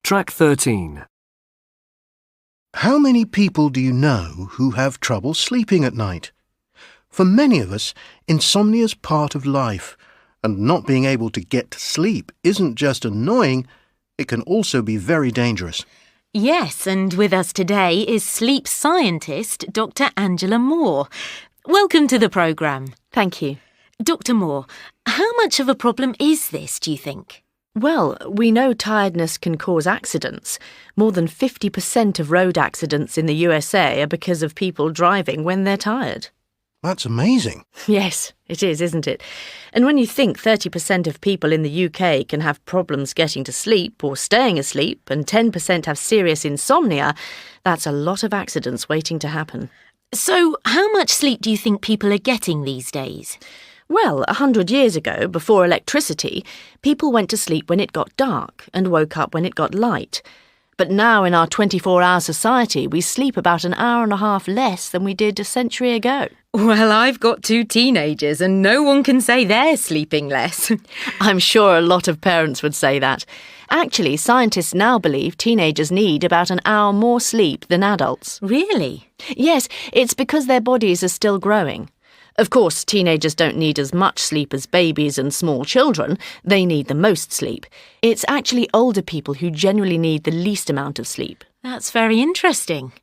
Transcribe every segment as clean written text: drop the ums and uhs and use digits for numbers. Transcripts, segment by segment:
Track 13. How many people do you know who have trouble sleeping at night? For many of us, insomnia is part of life, and not being able to get to sleep isn't just annoying, it can also be very dangerous. Yes, and with us today is sleep scientist Dr. Angela Moore. Welcome to the programme. Thank you. Dr. Moore, how much of a problem is this, do you think? Well, we know tiredness can cause accidents. More than 50% of road accidents in the USA are because of people driving when they're tired. That's amazing. Yes, it is, isn't it? And when you think 30% of people in the UK can have problems getting to sleep or staying asleep and 10% have serious insomnia, that's a lot of accidents waiting to happen. So, how much sleep do you think people are getting these days? Well, 100 years ago, before electricity, people went to sleep when it got dark and woke up when it got light. But now in our 24-hour society, we sleep about an hour and a half less than we did a century ago. Well, I've got 2 teenagers and no one can say they're sleeping less. I'm sure a lot of parents would say that. Actually, scientists now believe teenagers need about an hour more sleep than adults. Really? Yes, it's because their bodies are still growing. Of course, teenagers don't need as much sleep as babies and small children. They need the most sleep. It's actually older people who generally need the least amount of sleep. That's very interesting.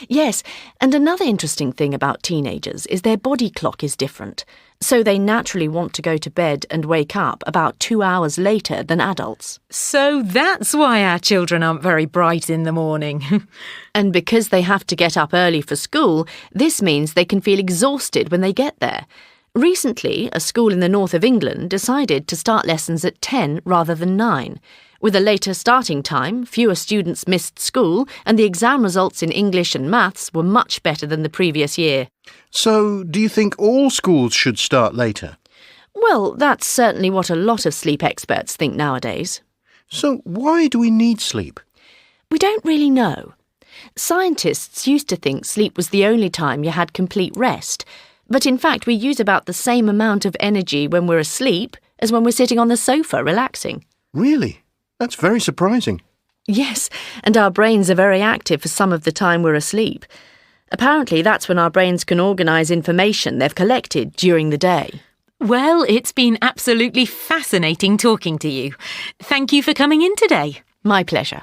Yes, and another interesting thing about teenagers is their body clock is different. So they naturally want to go to bed and wake up about 2 hours later than adults. So that's why our children aren't very bright in the morning. And because they have to get up early for school, this means they can feel exhausted when they get there. Recently, a school in the north of England decided to start lessons at 10 rather than 9. With a later starting time, fewer students missed school and the exam results in English and maths were much better than the previous year. So, do you think all schools should start later? Well, that's certainly what a lot of sleep experts think nowadays. So, why do we need sleep? We don't really know. Scientists used to think sleep was the only time you had complete rest. But in fact, we use about the same amount of energy when we're asleep as when we're sitting on the sofa relaxing. Really? That's very surprising. Yes, and our brains are very active for some of the time we're asleep. Apparently, that's when our brains can organise information they've collected during the day. Well, it's been absolutely fascinating talking to you. Thank you for coming in today. My pleasure.